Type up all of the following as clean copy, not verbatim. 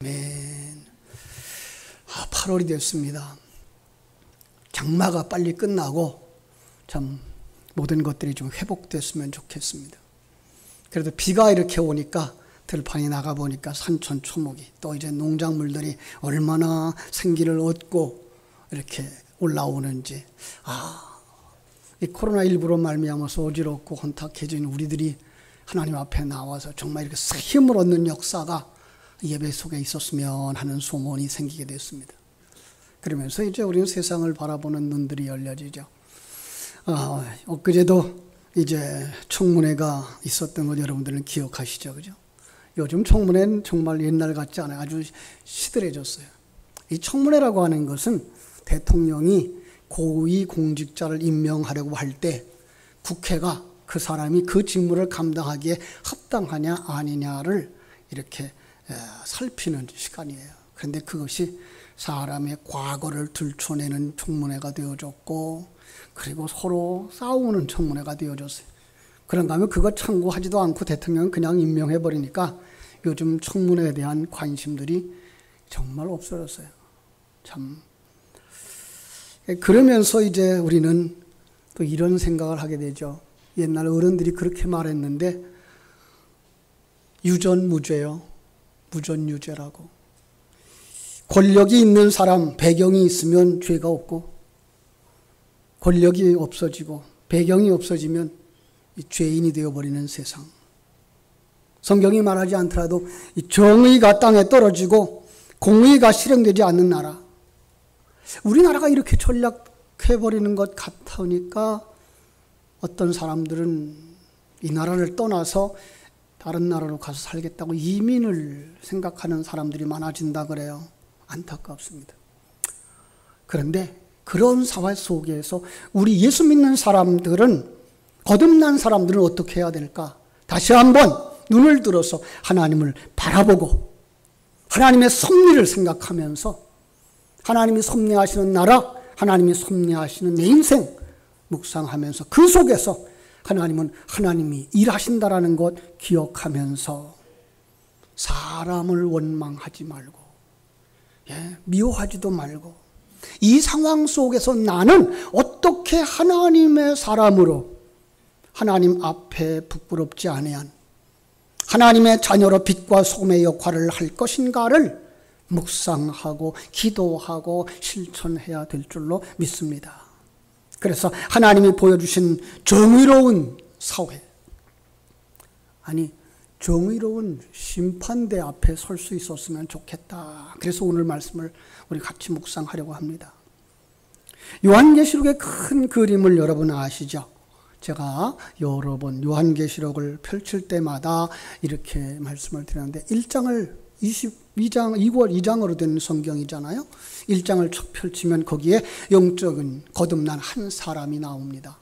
아멘. 8월이 됐습니다. 장마가 빨리 끝나고 참 모든 것들이 좀 회복됐으면 좋겠습니다. 그래도 비가 이렇게 오니까 들판에 나가보니까 산천초목이 또 이제 농작물들이 얼마나 생기를 얻고 이렇게 올라오는지, 이 코로나19로 말미암아서 어지럽고 혼탁해진 우리들이 하나님 앞에 나와서 정말 이렇게 힘을 얻는 역사가 예배 속에 있었으면 하는 소원이 생기게 됐습니다. 그러면서 이제 우리는 세상을 바라보는 눈들이 열려지죠. 엊그제도 이제 청문회가 있었던 거 여러분들은 기억하시죠, 그죠? 요즘 청문회는 정말 옛날 같지 않아요. 아주 시들해졌어요. 이 청문회라고 하는 것은 대통령이 고위 공직자를 임명하려고 할 때 국회가 그 사람이 그 직무를 감당하기에 합당하냐 아니냐를 이렇게 살피는 시간이에요. 그런데 그것이 사람의 과거를 들춰내는 청문회가 되어졌고, 그리고 서로 싸우는 청문회가 되어졌어요. 그런가 하면 그거 참고하지도 않고 대통령은 그냥 임명해버리니까 요즘 청문회에 대한 관심들이 정말 없어졌어요. 참. 그러면서 이제 우리는 또 이런 생각을 하게 되죠. 옛날 어른들이 그렇게 말했는데, 유전무죄요. 무전유죄라고. 권력이 있는 사람, 배경이 있으면 죄가 없고, 권력이 없어지고 배경이 없어지면 죄인이 되어버리는 세상. 성경이 말하지 않더라도 정의가 땅에 떨어지고 공의가 실행되지 않는 나라. 우리나라가 이렇게 전락해버리는 것 같으니까 어떤 사람들은 이 나라를 떠나서 다른 나라로 가서 살겠다고 이민을 생각하는 사람들이 많아진다 그래요. 안타깝습니다. 그런데 그런 사회 속에서 우리 예수 믿는 사람들은, 거듭난 사람들은 어떻게 해야 될까? 다시 한번 눈을 들어서 하나님을 바라보고 하나님의 섭리를 생각하면서 하나님이 섭리하시는 나라, 하나님이 섭리하시는 내 인생 묵상하면서 그 속에서 하나님은 하나님이 일하신다라는 것 기억하면서 사람을 원망하지 말고, 미워하지도 말고, 이 상황 속에서 나는 어떻게 하나님의 사람으로 하나님 앞에 부끄럽지 아니한 하나님의 자녀로 빛과 소금의 역할을 할 것인가를 묵상하고 기도하고 실천해야 될 줄로 믿습니다. 그래서 하나님이 보여주신 정의로운 사회, 정의로운 심판대 앞에 설 수 있었으면 좋겠다. 그래서 오늘 말씀을 우리 같이 묵상하려고 합니다. 요한계시록의 큰 그림을 여러분 아시죠? 제가 여러 번 요한계시록을 펼칠 때마다 이렇게 말씀을 드렸는데 1장을 2장으로 된 성경이잖아요. 1장을 쭉 펼치면 거기에 영적인 거듭난 한 사람이 나옵니다.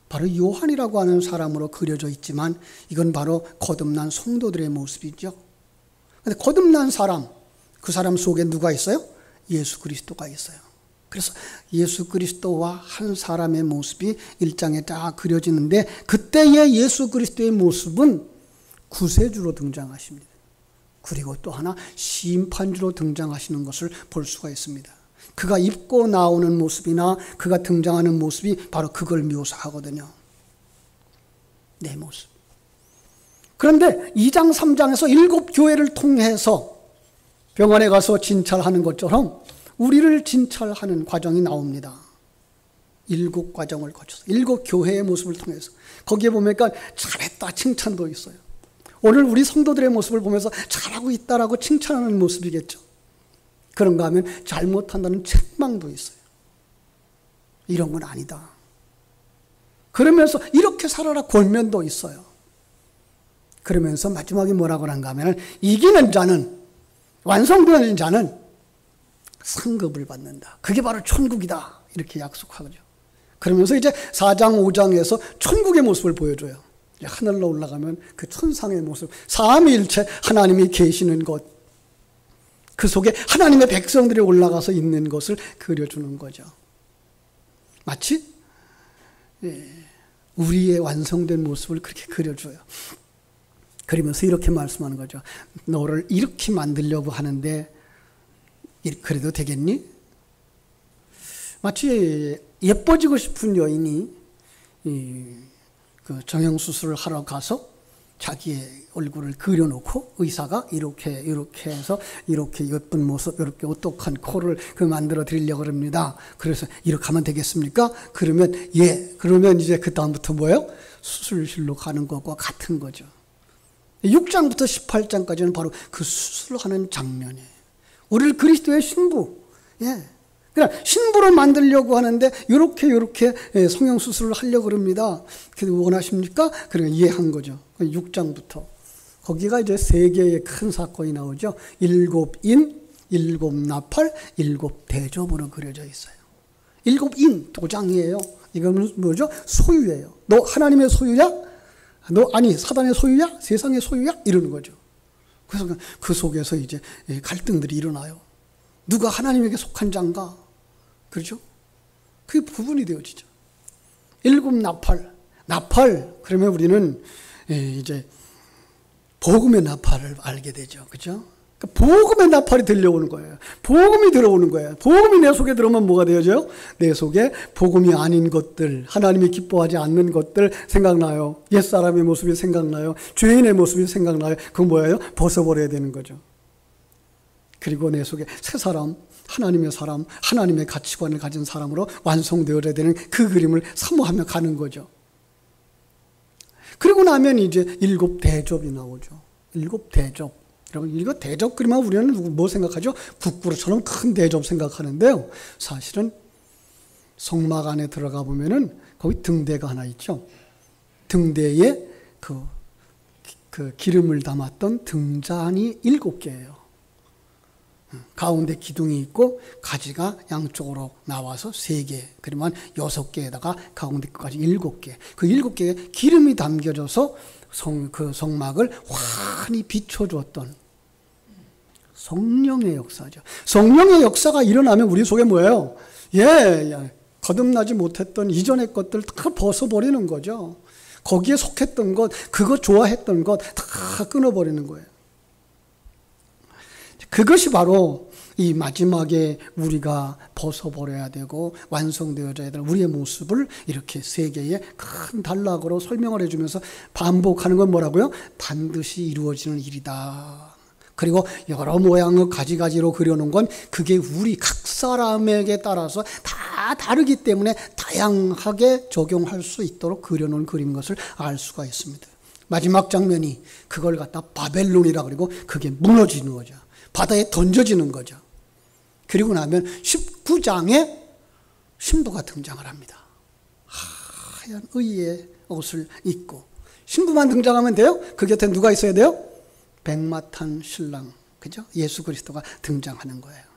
바로 요한이라고 하는 사람으로 그려져 있지만 이건 바로 거듭난 성도들의 모습이죠. 그런데 거듭난 사람, 그 사람 속에 누가 있어요? 예수 그리스도가 있어요. 그래서 예수 그리스도와 한 사람의 모습이 1장에 딱 그려지는데, 그때의 예수 그리스도의 모습은 구세주로 등장하십니다. 그리고 또 하나 심판주로 등장하시는 것을 볼 수가 있습니다. 그가 입고 나오는 모습이나 그가 등장하는 모습이 바로 그걸 묘사하거든요. 내 모습. 그런데 2장 3장에서 7교회를 통해서 병원에 가서 진찰하는 것처럼 우리를 진찰하는 과정이 나옵니다. 7과정을 거쳐서 7교회의 모습을 통해서 거기에 보니까 잘했다 칭찬도 있어요. 오늘 우리 성도들의 모습을 보면서 잘하고 있다라고 칭찬하는 모습이겠죠. 그런가 하면 잘못한다는 책망도 있어요. 이런 건 아니다. 그러면서 이렇게 살아라 권면도 있어요. 그러면서 마지막에 뭐라고 하는가 하면 이기는 자는, 완성되는 자는 상급을 받는다. 그게 바로 천국이다. 이렇게 약속하죠. 그러면서 이제 4장 5장에서 천국의 모습을 보여줘요. 하늘로 올라가면 그 천상의 모습, 삼위일체 하나님이 계시는 것, 그 속에 하나님의 백성들이 올라가서 있는 것을 그려주는 거죠. 마치 우리의 완성된 모습을 그렇게 그려줘요. 그러면서 이렇게 말씀하는 거죠. 너를 이렇게 만들려고 하는데 그래도 되겠니? 마치 예뻐지고 싶은 여인이 그 정형수술을 하러 가서 자기의 얼굴을 그려놓고 의사가 이렇게 해서 이렇게 예쁜 모습, 이렇게 오똑한 코를 만들어 드리려고 합니다. 그래서 이렇게 하면 되겠습니까? 그러면 그러면 이제 그 다음부터 뭐예요? 수술실로 가는 것과 같은 거죠. 6장부터 18장까지는 바로 그 수술하는 장면이에요. 우리를 그리스도의 신부, 그러니까 신부로 만들려고 하는데 이렇게 성형수술을 하려고 합니다. 그래서 원하십니까? 그러니까 이해한 거죠. 6장부터. 거기가 이제 세 개의 큰 사건이 나오죠. 7인, 7나팔, 7대접으로 그려져 있어요. 7인 도장이에요. 이건 뭐죠? 소유예요. 너 하나님의 소유야? 아니 사단의 소유야? 세상의 소유야? 이러는 거죠. 그래서 그 속에서 이제 갈등들이 일어나요. 누가 하나님에게 속한 자인가? 그렇죠? 그게 부분이 되어지죠. 7나팔. 나팔. 그러면 우리는 이제 복음의 나팔을 알게 되죠. 그렇죠? 그러니까 복음의 나팔이 들려오는 거예요. 복음이 들어오는 거예요. 복음이 내 속에 들어오면 뭐가 되어져요? 내 속에 복음이 아닌 것들, 하나님이 기뻐하지 않는 것들 생각나요. 옛사람의 모습이 생각나요. 죄인의 모습이 생각나요. 그건 뭐예요? 벗어버려야 되는 거죠. 그리고 내 속에 새 사람, 하나님의 사람, 하나님의 가치관을 가진 사람으로 완성되어야 되는 그 그림을 사모하며 가는 거죠. 그리고 나면 이제 7대접이 나오죠. 7대접. 여러분, 이거 대접 그리면 우리는 뭐 생각하죠? 북구루처럼 큰 대접 생각하는데요. 사실은 성막 안에 들어가 보면은 거기 등대가 하나 있죠. 등대에 그 기름을 담았던 등잔이 7개예요. 가운데 기둥이 있고 가지가 양쪽으로 나와서 3개, 그러면 6개에다가 가운데 끝까지 7개. 그 7개에 기름이 담겨져서 그 성막을 환히 비춰주었던 성령의 역사죠. 성령의 역사가 일어나면 우리 속에 뭐예요? 거듭나지 못했던 이전의 것들 다 벗어버리는 거죠. 거기에 속했던 것, 그거 좋아했던 것 다 끊어버리는 거예요. 그것이 바로 이 마지막에 우리가 벗어버려야 되고 완성되어져야 될 우리의 모습을 이렇게 3개의 큰 단락으로 설명을 해주면서 반복하는 건 뭐라고요? 반드시 이루어지는 일이다. 그리고 여러 모양의 가지가지로 그려놓은 건 그게 우리 각 사람에게 따라서 다 다르기 때문에 다양하게 적용할 수 있도록 그려놓은 그린 것을 알 수가 있습니다. 마지막 장면이 그걸 갖다 바벨론이라 그리고 그게 무너지는 거죠. 바다에 던져지는 거죠. 그리고 나면 19장에 신부가 등장을 합니다. 하얀 의의 옷을 입고. 신부만 등장하면 돼요? 그 곁에 누가 있어야 돼요? 백마탄 신랑, 그죠? 예수 그리스도가 등장하는 거예요.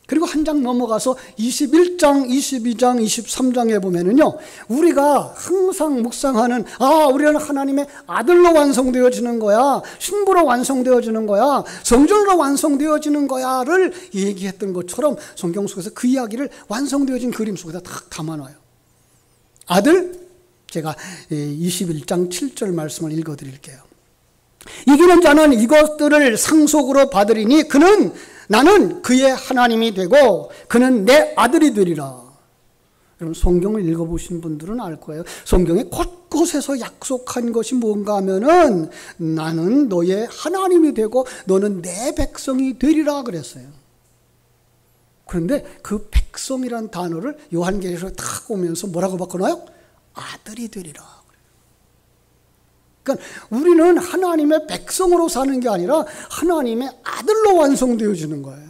그리고 한 장 넘어가서 21장, 22장, 23장에 보면은요, 우리가 항상 묵상하는, 우리는 하나님의 아들로 완성되어지는 거야, 신부로 완성되어지는 거야, 성전으로 완성되어지는 거야를 얘기했던 것처럼 성경 속에서 그 이야기를 완성되어진 그림 속에다 딱 담아놔요. 아들, 제가 21장 7절 말씀을 읽어드릴게요. 이기는 자는 이것들을 상속으로 받으리니 나는 그의 하나님이 되고 그는 내 아들이 되리라. 여러분, 성경을 읽어보신 분들은 알 거예요. 성경에 곳곳에서 약속한 것이 뭔가 하면은 나는 너의 하나님이 되고 너는 내 백성이 되리라 그랬어요. 그런데 그 백성이란 단어를 요한계시록에 탁 오면서 뭐라고 바꿔놔요? 아들이 되리라. 그러니까 우리는 하나님의 백성으로 사는 게 아니라 하나님의 아들로 완성되어지는 거예요.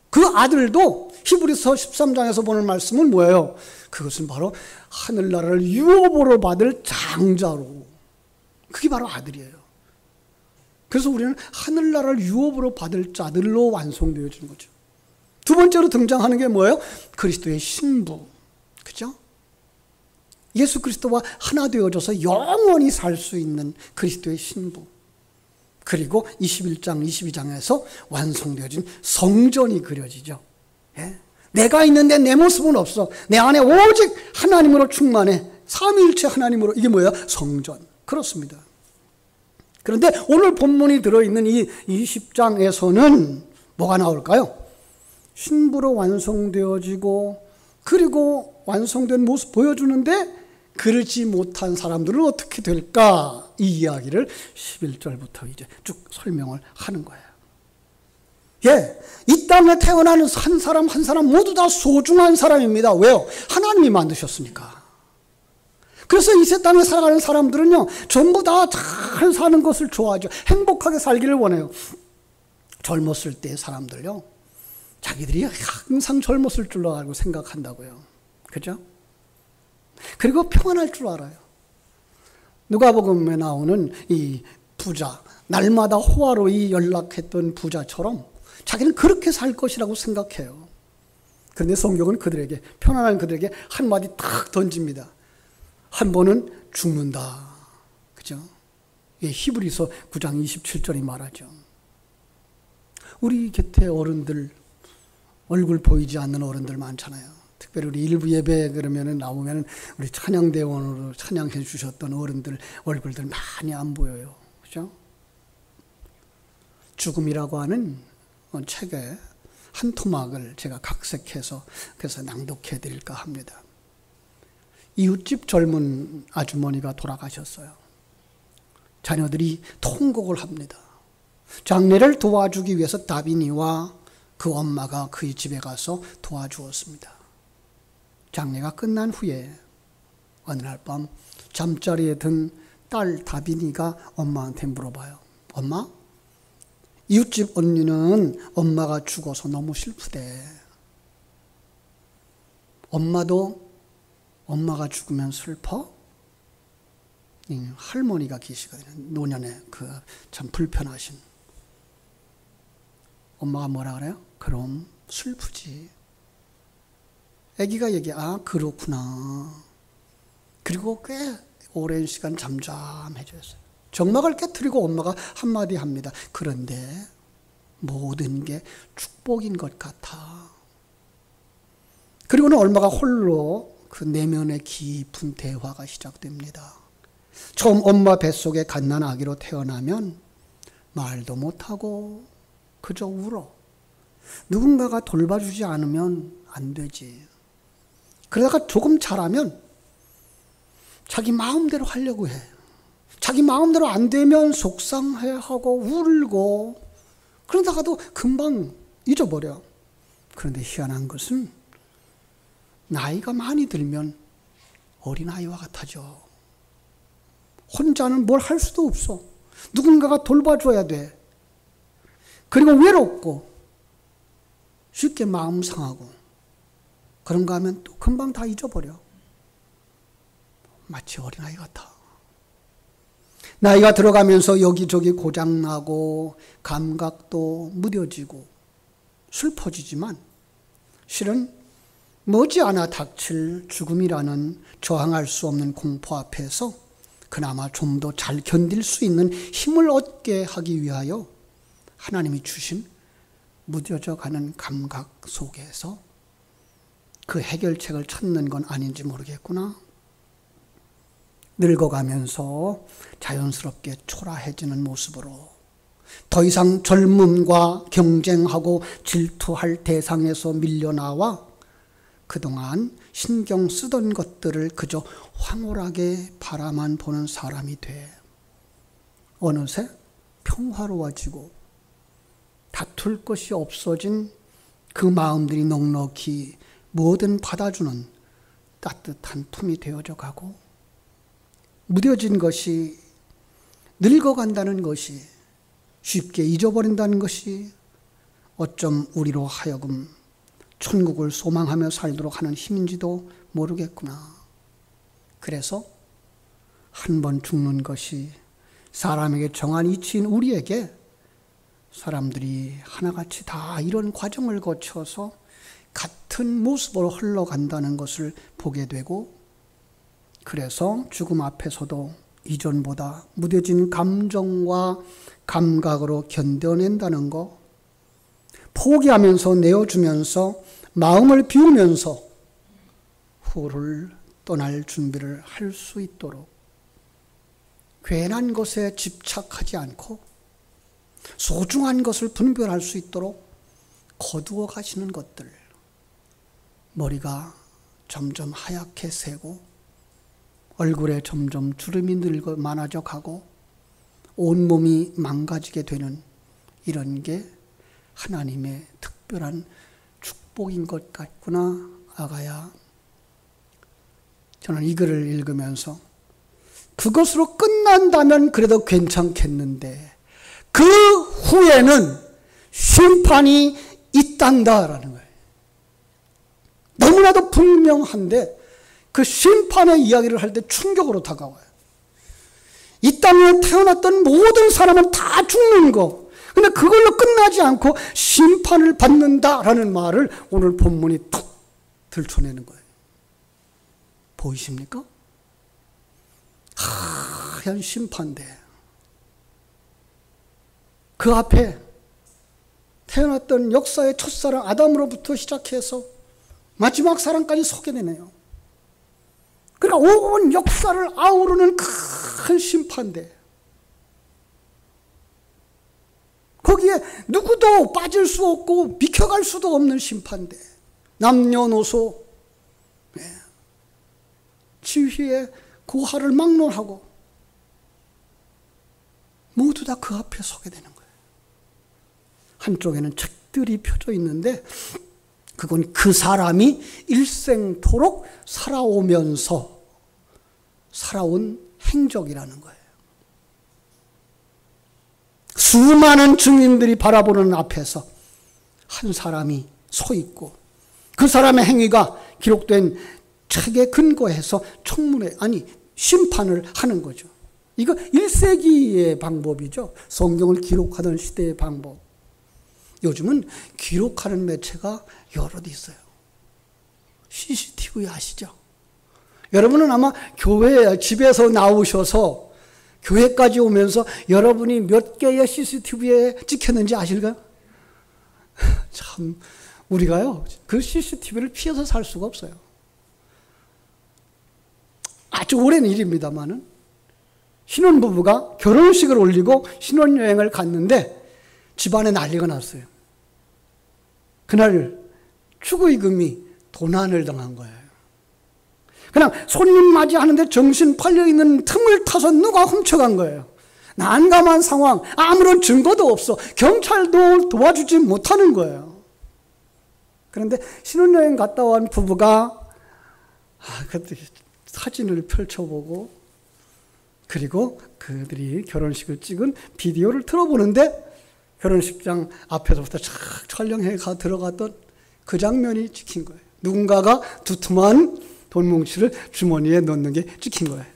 그 아들도 히브리서 13장에서 보는 말씀은 뭐예요? 그것은 바로 하늘나라를 유업으로 받을 장자로. 그게 바로 아들이에요. 그래서 우리는 하늘나라를 유업으로 받을 자들로 완성되어지는 거죠. 두 번째로 등장하는 게 뭐예요? 그리스도의 신부. 그죠? 예수 그리스도와 하나 되어져서 영원히 살 수 있는 그리스도의 신부. 그리고 21장, 22장에서 완성되어진 성전이 그려지죠. 내가 있는데 내 모습은 없어. 내 안에 오직 하나님으로 충만해. 삼위일체 하나님으로. 이게 뭐예요? 성전. 그렇습니다. 그런데 오늘 본문이 들어있는 이 20장에서는 뭐가 나올까요? 신부로 완성되어지고 그리고 완성된 모습 보여주는데 그러지 못한 사람들은 어떻게 될까? 이 이야기를 11절부터 이제 쭉 설명을 하는 거예요. 예, 이 땅에 태어나는 한 사람 한 사람 모두 다 소중한 사람입니다. 왜요? 하나님이 만드셨으니까. 그래서 이 세 땅에 살아가는 사람들은요, 전부 다 잘 사는 것을 좋아하죠. 행복하게 살기를 원해요. 젊었을 때 사람들요, 자기들이 항상 젊었을 줄로 알고 생각한다고요. 그죠? 그리고 평안할 줄 알아요. 누가복음에 나오는 이 부자, 날마다 호화로이 연락했던 부자처럼 자기는 그렇게 살 것이라고 생각해요. 그런데 성경은 그들에게, 편안한 그들에게 한마디 탁 던집니다. 한 번은 죽는다. 그죠? 예, 히브리서 9장 27절이 말하죠. 우리 곁에 어른들, 얼굴 보이지 않는 어른들 많잖아요. 특별히 우리 일부 예배 그러면은 나오면은 우리 찬양대원으로 찬양해 주셨던 어른들 얼굴들 많이 안 보여요. 그죠? 죽음이라고 하는 책에 한 토막을 제가 각색해서 그래서 낭독해 드릴까 합니다. 이웃집 젊은 아주머니가 돌아가셨어요. 자녀들이 통곡을 합니다. 장례를 도와주기 위해서 다빈이와 그 엄마가 그의 집에 가서 도와주었습니다. 장례가 끝난 후에 어느 날 밤 잠자리에 든 딸 다빈이가 엄마한테 물어봐요. 엄마? 이웃집 언니는 엄마가 죽어서 너무 슬프대. 엄마도 엄마가 죽으면 슬퍼? 할머니가 계시거든요. 노년에 그 참 불편하신. 엄마가 뭐라 그래요? 그럼 슬프지. 아기가 아, 그렇구나. 그리고 꽤 오랜 시간 잠잠해졌어요. 정막을 깨트리고 엄마가 한마디 합니다. 그런데 모든 게 축복인 것 같아. 그리고는 얼마가 홀로 그 내면의 깊은 대화가 시작됩니다. 처음 엄마 뱃속에 갓난 아기로 태어나면 말도 못하고 그저 울어. 누군가가 돌봐주지 않으면 안 되지. 그러다가 조금 자라면 자기 마음대로 하려고 해. 자기 마음대로 안 되면 속상해하고 울고 그러다가도 금방 잊어버려. 그런데 희한한 것은 나이가 많이 들면 어린아이와 같아져. 혼자는 뭘 할 수도 없어. 누군가가 돌봐줘야 돼. 그리고 외롭고 쉽게 마음 상하고 그런가 하면 또 금방 다 잊어버려. 마치 어린아이 같아. 나이가 들어가면서 여기저기 고장나고 감각도 무뎌지고 슬퍼지지만 실은 머지않아 닥칠 죽음이라는 저항할 수 없는 공포 앞에서 그나마 좀 더 잘 견딜 수 있는 힘을 얻게 하기 위하여 하나님이 주신 무뎌져 가는 감각 속에서 그 해결책을 찾는 건 아닌지 모르겠구나. 늙어가면서 자연스럽게 초라해지는 모습으로 더 이상 젊음과 경쟁하고 질투할 대상에서 밀려나와 그동안 신경 쓰던 것들을 그저 황홀하게 바라만 보는 사람이 돼. 어느새 평화로워지고 다툴 것이 없어진 그 마음들이 넉넉히 뭐든 받아주는 따뜻한 품이 되어져 가고 무뎌진 것이 늙어간다는 것이 쉽게 잊어버린다는 것이 어쩜 우리로 하여금 천국을 소망하며 살도록 하는 힘인지도 모르겠구나. 그래서 한 번 죽는 것이 사람에게 정한 이치인 우리에게 사람들이 하나같이 다 이런 과정을 거쳐서 같은 모습으로 흘러간다는 것을 보게 되고 그래서 죽음 앞에서도 이전보다 무뎌진 감정과 감각으로 견뎌낸다는 것, 포기하면서 내어주면서 마음을 비우면서 후를 떠날 준비를 할 수 있도록 괜한 것에 집착하지 않고 소중한 것을 분별할 수 있도록 거두어 가시는 것들, 머리가 점점 하얗게 새고 얼굴에 점점 주름이 늘고 많아져 가고 온몸이 망가지게 되는 이런 게 하나님의 특별한 축복인 것 같구나, 아가야. 저는 이 글을 읽으면서 그것으로 끝난다면 그래도 괜찮겠는데 그 후에는 심판이 있단다라는 거예요. 너무나도 분명한데 그 심판의 이야기를 할 때 충격으로 다가와요. 이 땅에 태어났던 모든 사람은 다 죽는 거. 근데 그걸로 끝나지 않고 심판을 받는다라는 말을 오늘 본문이 툭 들춰내는 거예요. 보이십니까? 하얀 심판대. 그 앞에 태어났던 역사의 첫사랑 아담으로부터 시작해서 마지막 사랑까지 소개되네요. 그러니까 온 역사를 아우르는 큰 심판대. 거기에 누구도 빠질 수 없고 비켜갈 수도 없는 심판대. 남녀노소, 지휘의 고하를 막론하고 모두 다 그 앞에 서게 되는 거예요. 한쪽에는 책들이 펴져 있는데 그건 그 사람이 일생토록 살아오면서 살아온 행적이라는 거예요. 수많은 증인들이 바라보는 앞에서 한 사람이 서 있고 그 사람의 행위가 기록된 책에 근거해서 청문회, 심판을 하는 거죠. 이거 1세기의 방법이죠. 성경을 기록하던 시대의 방법. 요즘은 기록하는 매체가 여럿 있어요. CCTV 아시죠? 여러분은 아마 교회 집에서 나오셔서 교회까지 오면서 여러분이 몇 개의 CCTV에 찍혔는지 아실까요? 참 우리가요 그 CCTV를 피해서 살 수가 없어요. 아주 오랜 일입니다만은 신혼부부가 결혼식을 올리고 신혼여행을 갔는데 집안에 난리가 났어요. 그날 축의금이 도난을 당한 거예요. 그냥 손님 맞이하는데 정신 팔려있는 틈을 타서 누가 훔쳐간 거예요. 난감한 상황, 아무런 증거도 없어. 경찰도 도와주지 못하는 거예요. 그런데 신혼여행 갔다 온 부부가 그때 사진을 펼쳐보고 그리고 그들이 결혼식을 찍은 비디오를 틀어보는데 결혼식장 앞에서부터 쫙 촬영해 들어갔던 그 장면이 찍힌 거예요. 누군가가 두툼한 돈뭉치를 주머니에 넣는 게 찍힌 거예요.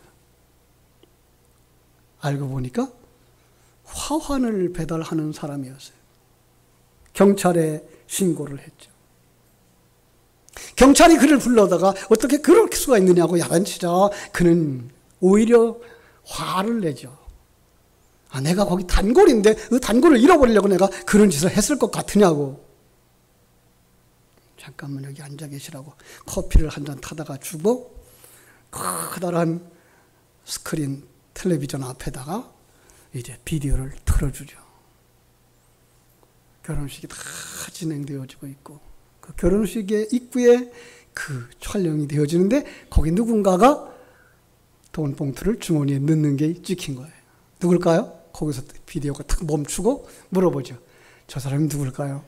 알고 보니까 화환을 배달하는 사람이었어요. 경찰에 신고를 했죠. 경찰이 그를 불러다가 어떻게 그럴 수가 있느냐고 야단치자 그는 오히려 화를 내죠. 내가 거기 단골인데 그 단골을 잃어버리려고 내가 그런 짓을 했을 것 같으냐고. 잠깐만 여기 앉아 계시라고 커피를 한 잔 타다가 주고 커다란 스크린 텔레비전 앞에다가 이제 비디오를 틀어주죠. 결혼식이 다 진행되어지고 있고 그 결혼식의 입구에 그 촬영이 되어지는데 거기 누군가가 돈 봉투를 주머니에 넣는 게 찍힌 거예요. 누굴까요? 거기서 비디오가 탁 멈추고 물어보죠. 저 사람이 누굴까요?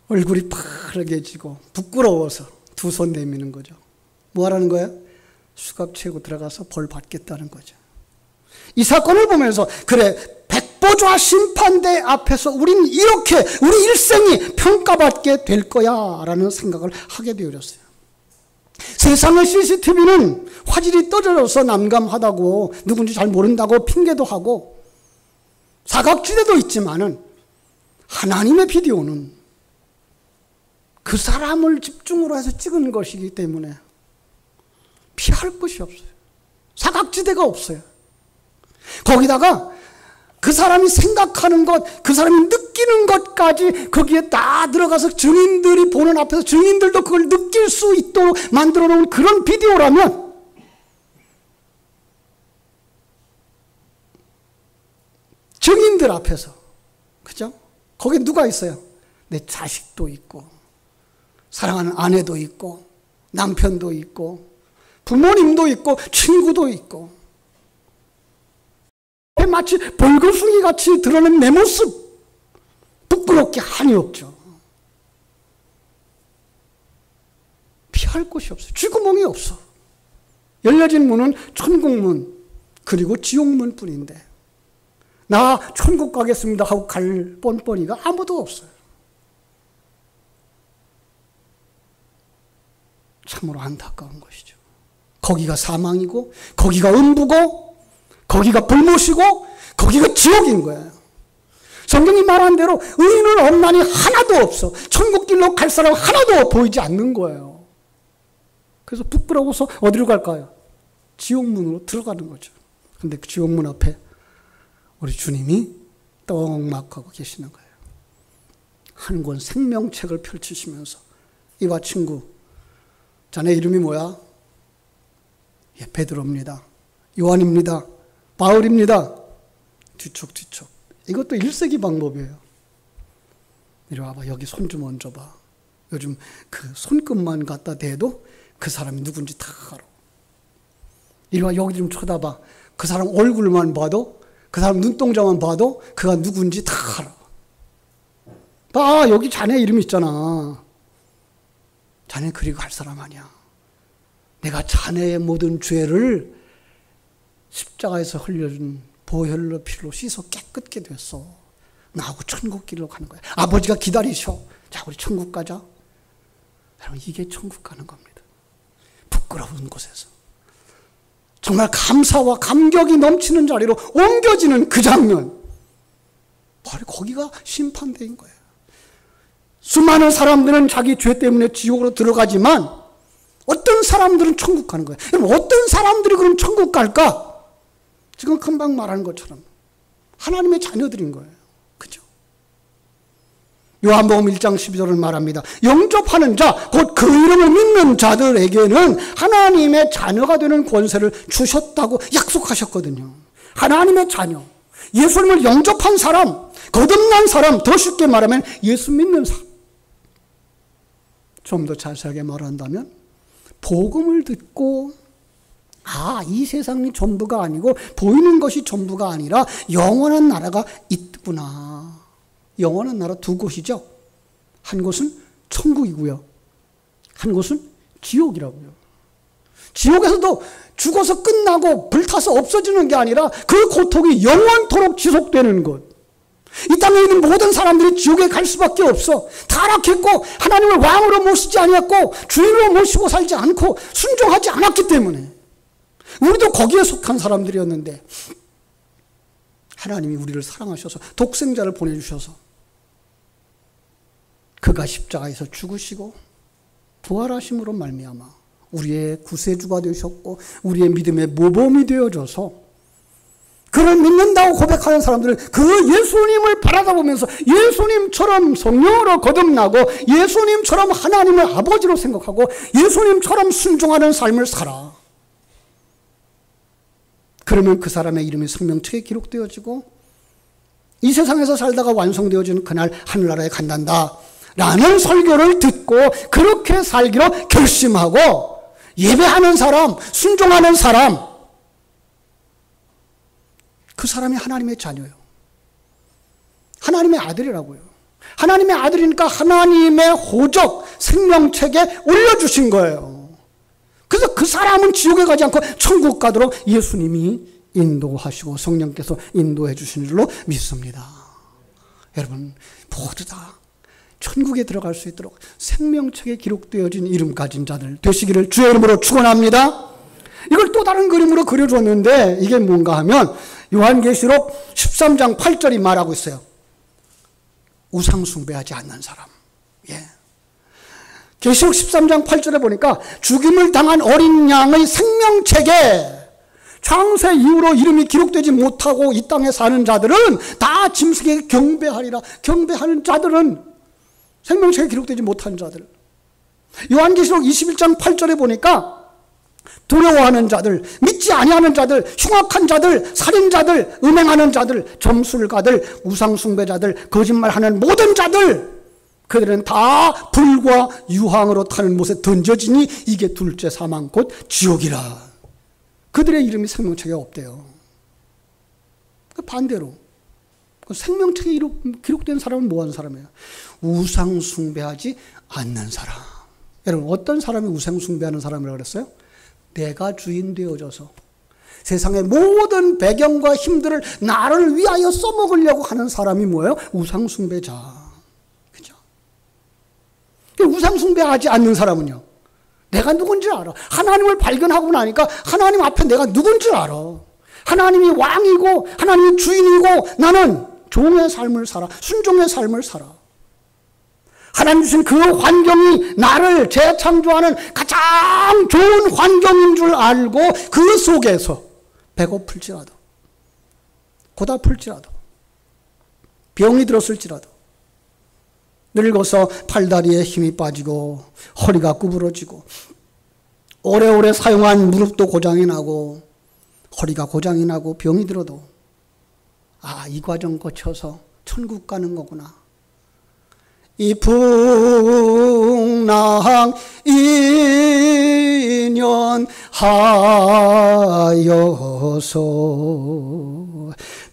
얼굴이 파랗게지고 부끄러워서 두 손 내미는 거죠. 뭐 하라는 거예요? 수갑 채고 들어가서 벌 받겠다는 거죠. 이 사건을 보면서 그래 백보좌 심판대 앞에서 우린 이렇게 우리 일생이 평가받게 될 거야 라는 생각을 하게 되어졌어요. 세상의 CCTV는 화질이 떨어져서 난감하다고 누군지 잘 모른다고 핑계도 하고 사각지대도 있지만은 하나님의 비디오는 그 사람을 집중으로 해서 찍은 것이기 때문에 피할 것이 없어요. 사각지대가 없어요. 거기다가 그 사람이 생각하는 것, 그 사람이 느끼는 것까지 거기에 다 들어가서 증인들이 보는 앞에서 증인들도 그걸 느낄 수 있도록 만들어 놓은 그런 비디오라면 증인들 앞에서. 그죠? 거기 누가 있어요? 내 자식도 있고, 사랑하는 아내도 있고, 남편도 있고, 부모님도 있고, 친구도 있고. 마치 벌거숭이 같이 드러낸 내 모습, 부끄럽게 한이 없죠. 피할 곳이 없어요. 쥐구멍이 없어. 열려진 문은 천국문, 그리고 지옥문 뿐인데, 나 천국 가겠습니다 하고 갈 뻔뻔이가 아무도 없어요. 참으로 안타까운 것이죠. 거기가 사망이고, 거기가 음부고, 거기가 불못이고, 거기가 지옥인 거예요. 성경이 말한 대로 의인은 없나니 하나도 없어. 천국길로 갈 사람 하나도 보이지 않는 거예요. 그래서 부끄러워서 어디로 갈까요? 지옥문으로 들어가는 거죠. 근데 그 지옥문 앞에 우리 주님이 떡막하고 계시는 거예요. 한 권 생명책을 펼치시면서, 이와 친구, 자네 이름이 뭐야? 예, 베드로입니다. 요한입니다. 바울입니다. 뒤척. 이것도 1세기 방법이에요. 이리 와봐. 여기 손 좀 얹어봐. 요즘 그 손끝만 갖다 대도 그 사람이 누군지 다 알아. 이리 와. 여기 좀 쳐다봐. 그 사람 얼굴만 봐도, 그 사람 눈동자만 봐도 그가 누군지 다 알아. 봐. 여기 자네 이름 있잖아. 자네 그리 갈 사람 아니야. 내가 자네의 모든 죄를 십자가에서 흘려준 보혈로 피로 씻어 깨끗게 됐어. 나하고 천국 길로 가는 거야. 아버지가 기다리셔. 자, 우리 천국 가자. 여러분, 이게 천국 가는 겁니다. 부끄러운 곳에서 정말 감사와 감격이 넘치는 자리로 옮겨지는 그 장면, 바로 거기가 심판대인 거예요. 수많은 사람들은 자기 죄 때문에 지옥으로 들어가지만 어떤 사람들은 천국 가는 거예요. 여러분, 어떤 사람들이 그럼 천국 갈까? 지금 금방 말한 것처럼 하나님의 자녀들인 거예요. 그죠? 요한복음 1장 12절을 말합니다. 영접하는 자, 곧 그 이름을 믿는 자들에게는 하나님의 자녀가 되는 권세를 주셨다고 약속하셨거든요. 하나님의 자녀, 예수님을 영접한 사람, 거듭난 사람, 더 쉽게 말하면 예수 믿는 사람. 좀 더 자세하게 말한다면 복음을 듣고, 이 세상이 전부가 아니고 보이는 것이 전부가 아니라 영원한 나라가 있구나. 영원한 나라 두 곳이죠. 한 곳은 천국이고요, 한 곳은 지옥이라고요. 지옥에서도 죽어서 끝나고 불타서 없어지는 게 아니라 그 고통이 영원토록 지속되는 곳. 이 땅에 있는 모든 사람들이 지옥에 갈 수밖에 없어. 타락했고 하나님을 왕으로 모시지 아니었고 주인으로 모시고 살지 않고 순종하지 않았기 때문에. 우리도 거기에 속한 사람들이었는데 하나님이 우리를 사랑하셔서 독생자를 보내주셔서 그가 십자가에서 죽으시고 부활하심으로 말미암아 우리의 구세주가 되셨고 우리의 믿음의 모범이 되어져서 그를 믿는다고 고백하는 사람들은 그 예수님을 바라다보면서 예수님처럼 성령으로 거듭나고 예수님처럼 하나님을 아버지로 생각하고 예수님처럼 순종하는 삶을 살아. 그러면 그 사람의 이름이 생명책에 기록되어지고 이 세상에서 살다가 완성되어지는 그날 하늘나라에 간단다 라는 설교를 듣고 그렇게 살기로 결심하고 예배하는 사람, 순종하는 사람, 그 사람이 하나님의 자녀예요. 하나님의 아들이라고요. 하나님의 아들이니까 하나님의 호적, 생명책에 올려주신 거예요. 그래서 그 사람은 지옥에 가지 않고 천국 가도록 예수님이 인도하시고 성령께서 인도해 주신 줄로 믿습니다. 여러분, 모두 다 천국에 들어갈 수 있도록 생명책에 기록되어진 이름 가진 자들 되시기를 주의 이름으로 축원합니다. 이걸 또 다른 그림으로 그려줬는데 이게 뭔가 하면 요한계시록 13장 8절이 말하고 있어요. 우상 숭배하지 않는 사람. 예. 계시록 13장 8절에 보니까 죽임을 당한 어린 양의 생명책에 창세 이후로 이름이 기록되지 못하고 이 땅에 사는 자들은 다 짐승에게 경배하리라. 경배하는 자들은 생명책에 기록되지 못한 자들. 요한계시록 21장 8절에 보니까 두려워하는 자들, 믿지 아니하는 자들, 흉악한 자들, 살인자들, 음행하는 자들, 점술가들, 우상숭배자들, 거짓말하는 모든 자들, 그들은 다 불과 유황으로 타는 못에 던져지니 이게 둘째 사망 곧 지옥이라. 그들의 이름이 생명책에 없대요. 반대로 생명책에 기록된 사람은 뭐하는 사람이에요? 우상숭배하지 않는 사람. 여러분, 어떤 사람이 우상숭배하는 사람이라고 그랬어요? 내가 주인 되어줘서 세상의 모든 배경과 힘들을 나를 위하여 써먹으려고 하는 사람이 뭐예요? 우상숭배자. 그죠? 우상숭배하지 않는 사람은요, 내가 누군지 알아. 하나님을 발견하고 나니까 하나님 앞에 내가 누군지 알아. 하나님이 왕이고 하나님이 주인이고 나는 종의 삶을 살아. 순종의 삶을 살아. 하나님 주신 그 환경이 나를 재창조하는 가장 좋은 환경인 줄 알고 그 속에서 배고플지라도, 고달플지라도, 병이 들었을지라도, 늙어서 팔다리에 힘이 빠지고 허리가 구부러지고 오래오래 사용한 무릎도 고장이 나고 허리가 고장이 나고 병이 들어도, 아, 이 과정 거쳐서 천국 가는 거구나. 이 풍랑 인연 하여서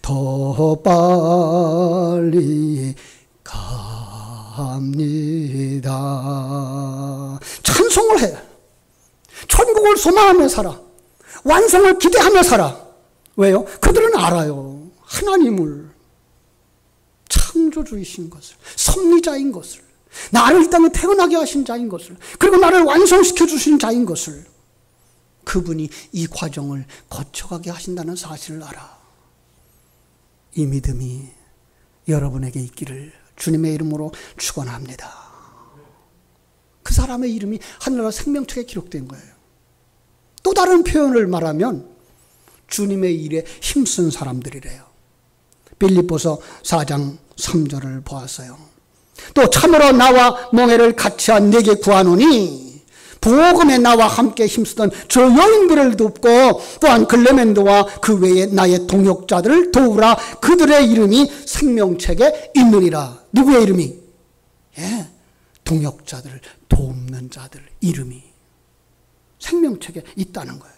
더 빨리 갑니다. 찬송을 해. 천국을 소망하며 살아. 완성을 기대하며 살아. 왜요? 그들은 알아요. 하나님을, 창조주이신 것을, 섭리자인 것을, 나를 이 땅에 태어나게 하신 자인 것을, 그리고 나를 완성시켜 주신 자인 것을, 그분이 이 과정을 거쳐가게 하신다는 사실을 알아. 이 믿음이 여러분에게 있기를 주님의 이름으로 축원합니다. 그 사람의 이름이 하늘나라 생명책에 기록된 거예요. 또 다른 표현을 말하면 주님의 일에 힘쓴 사람들이래요. 빌립보서 4장 3절을 보았어요. 또 참으로 나와 멍에를 같이 한 내게 구하노니 복음에 나와 함께 힘쓰던 저 여인들을 돕고 또한 글레멘도와 그 외에 나의 동역자들을 도우라. 그들의 이름이 생명책에 있느니라. 누구의 이름이? 예, 동역자들을 돕는 자들 이름이 생명책에 있다는 거예요.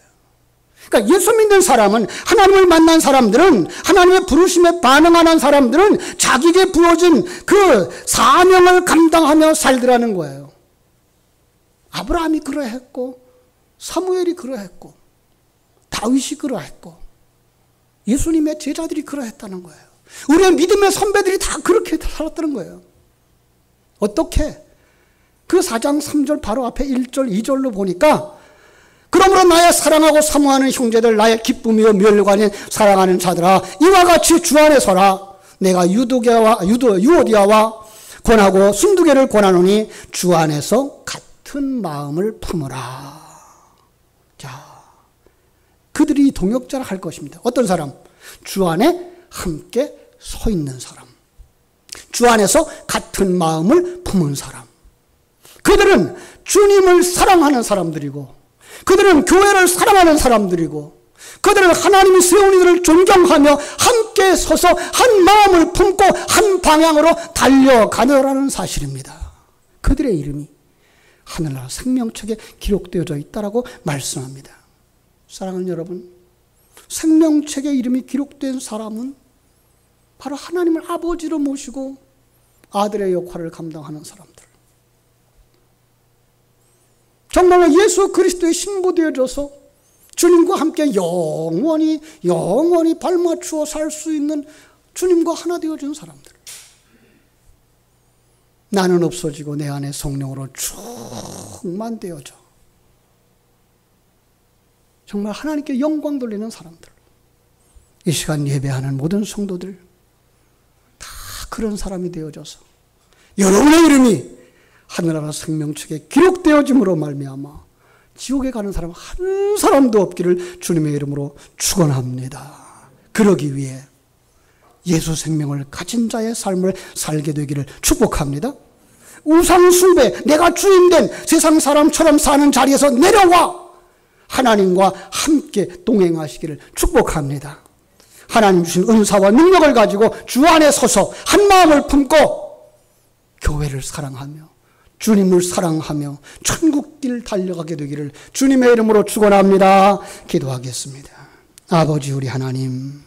그러니까 예수 믿는 사람은, 하나님을 만난 사람들은, 하나님의 부르심에 반응하는 사람들은 자기에게 부어진 그 사명을 감당하며 살더라는 거예요. 아브라함이 그러했고, 사무엘이 그러했고, 다윗이 그러했고, 예수님의 제자들이 그러했다는 거예요. 우리의 믿음의 선배들이 다 그렇게 살았다는 거예요. 어떻게? 그 4장 3절 바로 앞에 1절 2절로 보니까, 그러므로 나의 사랑하고 사모하는 형제들, 나의 기쁨이요 멸관인 사랑하는 자들아, 이와 같이 주 안에 서라. 내가 유오디아와 권하고 순두개를 권하노니 주 안에서 같은 마음을 품으라. 자, 그들이 동역자를 할 것입니다. 어떤 사람? 주 안에 함께 서 있는 사람, 주 안에서 같은 마음을 품은 사람. 그들은 주님을 사랑하는 사람들이고, 그들은 교회를 사랑하는 사람들이고, 그들은 하나님이 세운 이들을 존경하며 함께 서서 한 마음을 품고 한 방향으로 달려가느라는 사실입니다. 그들의 이름이 하늘나라 생명책에 기록되어져 있다라고 말씀합니다. 사랑하는 여러분, 생명책에 이름이 기록된 사람은 바로 하나님을 아버지로 모시고 아들의 역할을 감당하는 사람들. 정말로 예수 그리스도의 신부되어져서 주님과 함께 영원히 발맞추어 살 수 있는 주님과 하나 되어진 사람들. 나는 없어지고 내 안에 성령으로 충만되어져 정말 하나님께 영광 돌리는 사람들. 이 시간 예배하는 모든 성도들 다 그런 사람이 되어져서 여러분의 이름이 하늘나라 생명책에 기록되어짐으로 말미암아 지옥에 가는 사람 한 사람도 없기를 주님의 이름으로 축원합니다. 그러기 위해 예수 생명을 가진 자의 삶을 살게 되기를 축복합니다. 우상 숭배, 내가 주인된 세상 사람처럼 사는 자리에서 내려와 하나님과 함께 동행하시기를 축복합니다. 하나님 주신 은사와 능력을 가지고 주 안에 서서 한 마음을 품고 교회를 사랑하며 주님을 사랑하며 천국길 달려가게 되기를 주님의 이름으로 축원합니다. 기도하겠습니다. 아버지 우리 하나님,